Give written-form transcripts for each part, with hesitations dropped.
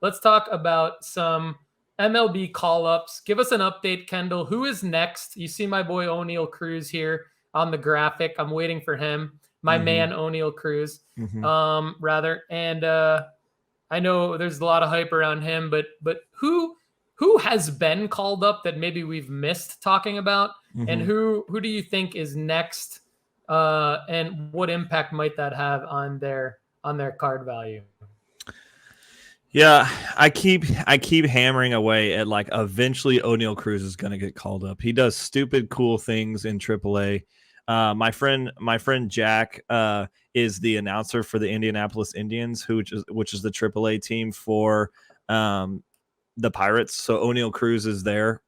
let's talk about some MLB call ups. Give us an update, Kendall. Who is next? You see my boy O'Neal Cruz here on the graphic. I'm waiting for him. My Mm-hmm. man O'Neal Cruz, Mm-hmm. rather. And I know there's a lot of hype around him, but who has been called up that maybe we've missed talking about, and Mm-hmm. who do you think is next, and what impact might that have on their card value? Yeah, I keep hammering away at like eventually O'Neal Cruz is going to get called up. He does stupid cool things in AAA. My friend Jack is the announcer for the Indianapolis Indians, which is the AAA team for the Pirates. So O'Neal Cruz is there,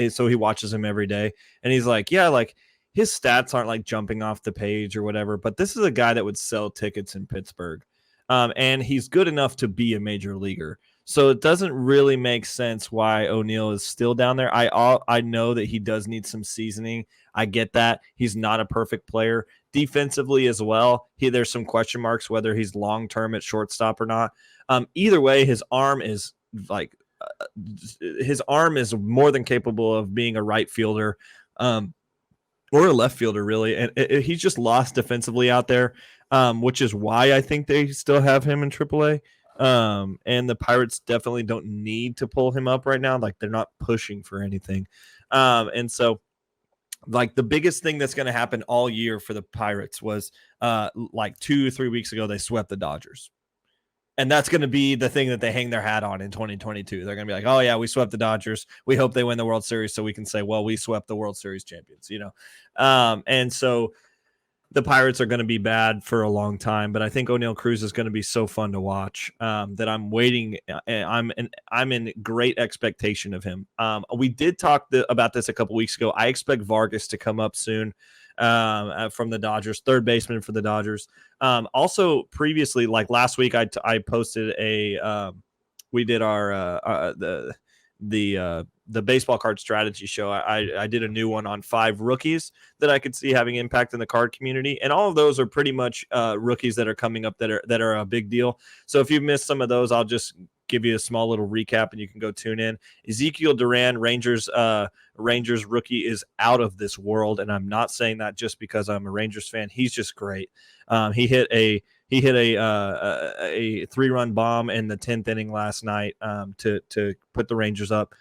so he watches him every day, and he's like, yeah, like his stats aren't like jumping off the page or whatever, but this is a guy that would sell tickets in Pittsburgh. And he's good enough to be a major leaguer. So it doesn't really make sense why O'Neal is still down there. I know that he does need some seasoning. I get that. He's not a perfect player. Defensively as well, there's some question marks whether he's long-term at shortstop or not. Either way, his arm is more than capable of being a right fielder. Or a left fielder, really. And he's just lost defensively out there, which is why I think they still have him in AAA. And the Pirates definitely don't need to pull him up right now. Like, they're not pushing for anything. And so, like, the biggest thing that's going to happen all year for the Pirates was like 2 or 3 weeks ago, they swept the Dodgers. And that's going to be the thing that they hang their hat on in 2022. They're going to be like, oh, yeah, we swept the Dodgers. We hope they win the World Series so we can say, well, we swept the World Series champions, And so the Pirates are going to be bad for a long time. But I think O'Neal Cruz is going to be so fun to watch that I'm waiting. I'm in great expectation of him. We did talk about this a couple weeks ago. I expect Vargas to come up soon. From the Dodgers, third baseman for the Dodgers. Also previously, like last week, I posted we did our the baseball card strategy show. I did a new one on 5 rookies that I could see having impact in the card community, and all of those are pretty much rookies that are coming up that are a big deal. So if you've missed some of those, I'll just give you a small little recap and you can go tune in. Ezekiel Duran, Rangers rookie, is out of this world, and I'm not saying that just because I'm a Rangers fan. He's just great. He hit a 3-run bomb in the 10th inning last night to put the Rangers up,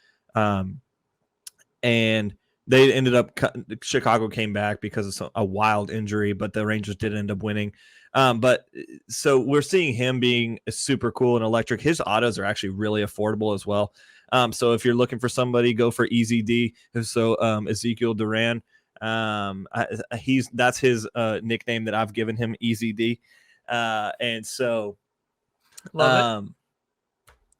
and they ended up Chicago came back because of a wild injury, but the Rangers did end up winning. But so we're seeing him being super cool and electric. His autos are actually really affordable as well. So if you're looking for somebody, go for Easy D. So Ezekiel Duran, that's his nickname that I've given him, Easy D. And so Love it.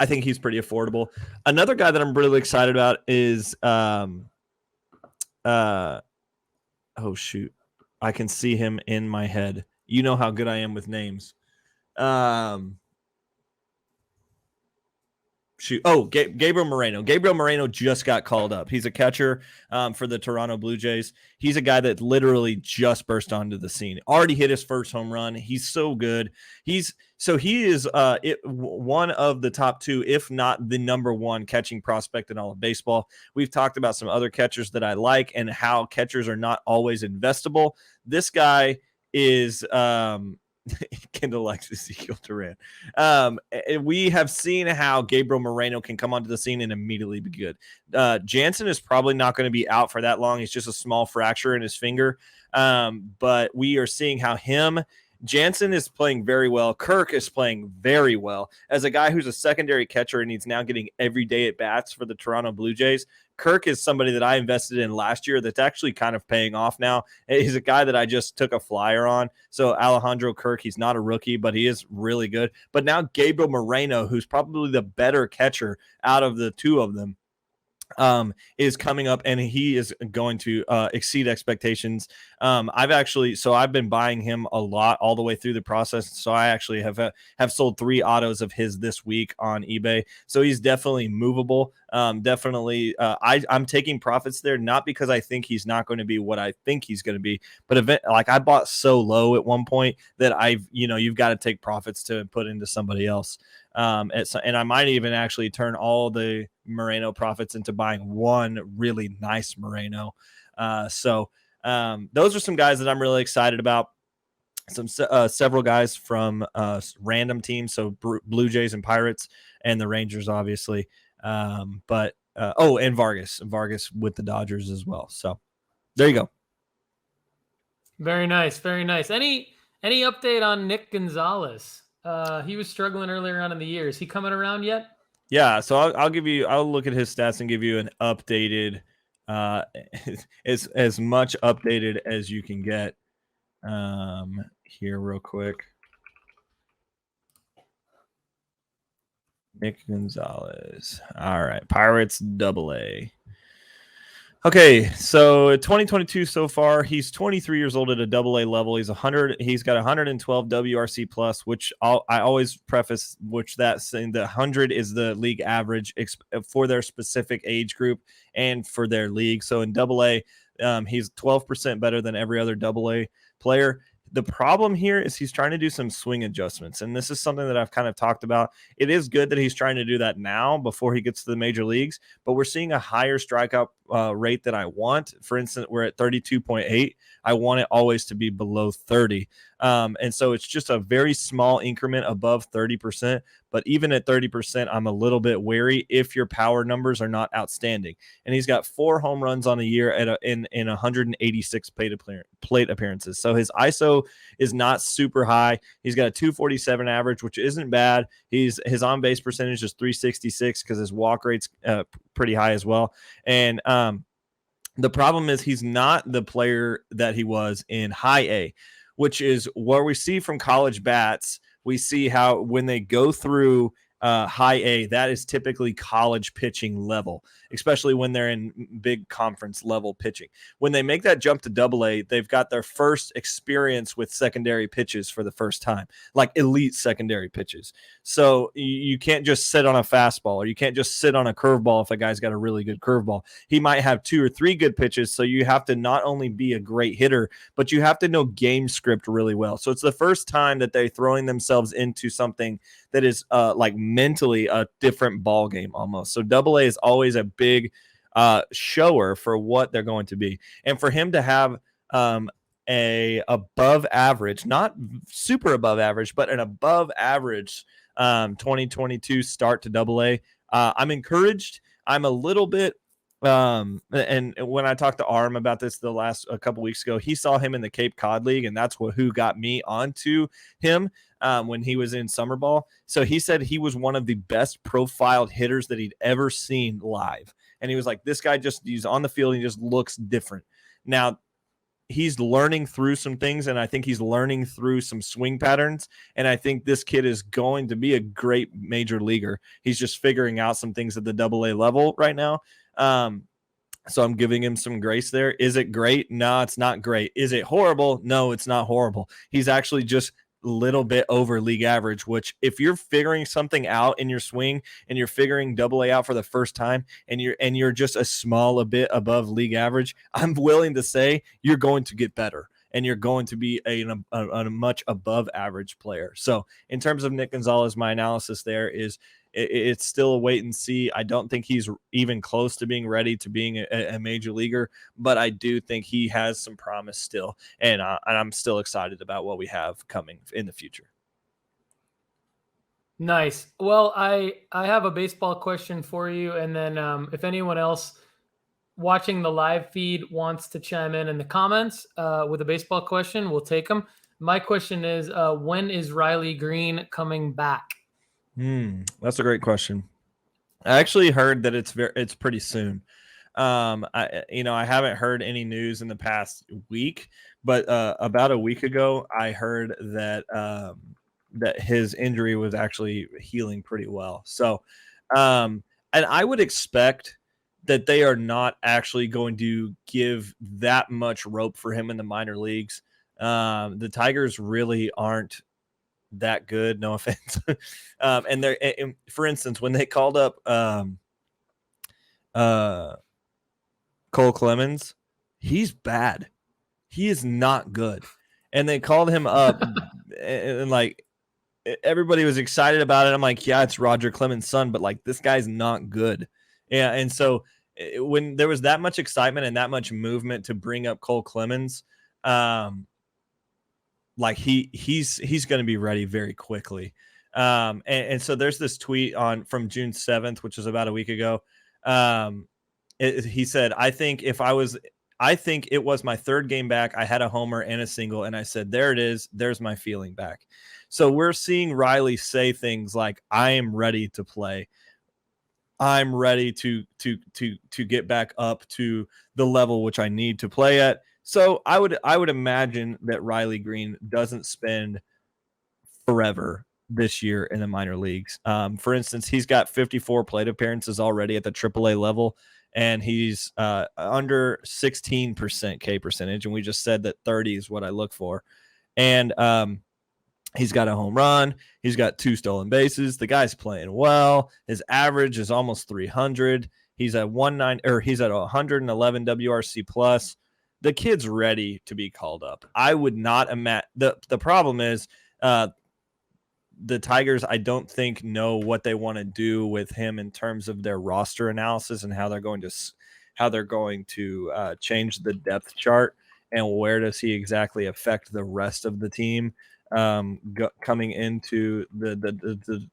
I think he's pretty affordable. Another guy that I'm really excited about is oh shoot, I can see him in my head. You know how good I am with names. Gabriel Moreno. Gabriel Moreno just got called up. He's a catcher for the Toronto Blue Jays. He's a guy that literally just burst onto the scene. Already hit his first home run. He's so good. He is one of the top 2, if not the number 1 catching prospect in all of baseball. We've talked about some other catchers that I like and how catchers are not always investable. This guy is Kendall likes Ezekiel Duran. We have seen how Gabriel Moreno can come onto the scene and immediately be good. Jansen is probably not going to be out for that long. He's just a small fracture in his finger. But we are seeing how Jansen is playing very well. Kirk is playing very well. As a guy who's a secondary catcher and he's now getting every day at bats for the Toronto Blue Jays, Kirk is somebody that I invested in last year that's actually kind of paying off now. He's a guy that I just took a flyer on. So Alejandro Kirk, he's not a rookie, but he is really good. But now Gabriel Moreno, who's probably the better catcher out of the 2 of them, is coming up, and he is going to exceed expectations. I've been buying him a lot all the way through the process. So I actually have sold 3 autos of his this week on eBay. So he's definitely movable. I'm taking profits there, not because I think he's not going to be what I think he's going to be, but like I bought so low at one point that you've got to take profits to put into somebody else. And I might even actually turn all the Moreno profits into buying one really nice Moreno. Those are some guys that I'm really excited about. Several guys from random teams, so Blue Jays and Pirates, and the Rangers, obviously. And Vargas with the Dodgers as well. So there you go. Very nice, very nice. Any update on Nick Gonzalez? He was struggling earlier on in the year. Is he coming around yet? Yeah, so I'll look at his stats and give you an updated, as much updated as you can get. Here real quick. Nick Gonzalez. All right, Pirates AA. Okay, so 2022 so far, he's 23 years old at a AA level. He's got 112 WRC plus, which I always preface, which that's saying the 100 is the league average for their specific age group and for their league. So in AA, he's 12% better than every other AA player. The problem here is he's trying to do some swing adjustments, and this is something that I've kind of talked about. It is good that he's trying to do that now before he gets to the major leagues, but we're seeing a higher strikeout rate than I want. For instance, we're at 32.8. I want it always to be below 30. And so it's just a very small increment above 30%. But even at 30%, I'm a little bit wary if your power numbers are not outstanding. And he's got 4 home runs on a year in 186 plate appearances. So his ISO is not super high. He's got a 247 average, which isn't bad. His on base percentage is 366 because his walk rate's pretty high as well. And the problem is he's not the player that he was in high A, which is where we see from college bats. We see how when they go through high A, that is typically college pitching level, especially when they're in big conference level pitching. When they make that jump to AA, they've got their first experience with secondary pitches for the first time, like elite secondary pitches. So you can't just sit on a fastball, or you can't just sit on a curveball if a guy's got a really good curveball. He might have 2 or 3 good pitches, so you have to not only be a great hitter, but you have to know game script really well. So it's the first time that they're throwing themselves into something that is like mentally a different ball game almost. So AA is always a big shower for what they're going to be. And for him to have a above average, not super above average, but an above average 2022 start to AA, I'm encouraged. I'm a little bit and when I talked to Arm about this a couple weeks ago, he saw him in the Cape Cod League, and that's who got me onto him when he was in summer ball. So he said he was one of the best profiled hitters that he'd ever seen live. And he was like, this guy he's on the field and he just looks different. Now, he's learning through some things, and I think he's learning through some swing patterns. And I think this kid is going to be a great major leaguer. He's just figuring out some things at the AA level right now. So I'm giving him some grace there. Is it great? No, it's not great. Is it horrible? No, it's not horrible. He's actually just a little bit over league average, which if you're figuring something out in your swing and you're figuring AA out for the first time and you're just a bit above league average, I'm willing to say you're going to get better and you're going to be a much above average player. So in terms of Nick Gonzalez, my analysis there is it's still a wait and see. I don't think he's even close to being ready to being a major leaguer, but I do think he has some promise still. And I'm still excited about what we have coming in the future. Nice. Well, I have a baseball question for you. And then if anyone else watching the live feed wants to chime in the comments with a baseball question, we'll take them. My question is, when is Riley Green coming back? That's a great question. I actually heard that it's pretty soon. I haven't heard any news in the past week, but about a week ago, I heard that that his injury was actually healing pretty well. So, and I would expect that they are not actually going to give that much rope for him in the minor leagues. The Tigers really aren't that good, no offense. And for instance, when they called up Cole Clemens, he's bad. He is not good. And they called him up and like everybody was excited about it. I'm like, yeah, it's Roger Clemens' son, but like this guy's not good. Yeah, and so when there was that much excitement and that much movement to bring up Cole Clemens, like he's going to be ready very quickly. And so there's this tweet from June 7th, which was about a week ago. He said, I think it was my third game back. I had a homer and a single, and I said, there it is. There's my feeling back. So we're seeing Riley say things like, I am ready to play. I'm ready to get back up to the level which I need to play at. So I would imagine that Riley Green doesn't spend forever this year in the minor leagues. For instance, he's got 54 plate appearances already at the AAA level, and he's under 16% K percentage. And we just said that 30 is what I look for. And he's got a home run. He's got 2 stolen bases. The guy's playing well. His average is almost 300. He's at 111 WRC plus. The kid's ready to be called up. I would not imagine. The problem is the Tigers, I don't think, know what they want to do with him in terms of their roster analysis and how they're going to change the depth chart and where does he exactly affect the rest of the team coming into the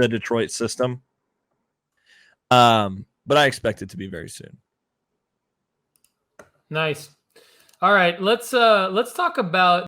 Detroit system. But I expect it to be very soon. Nice. All right, let's talk about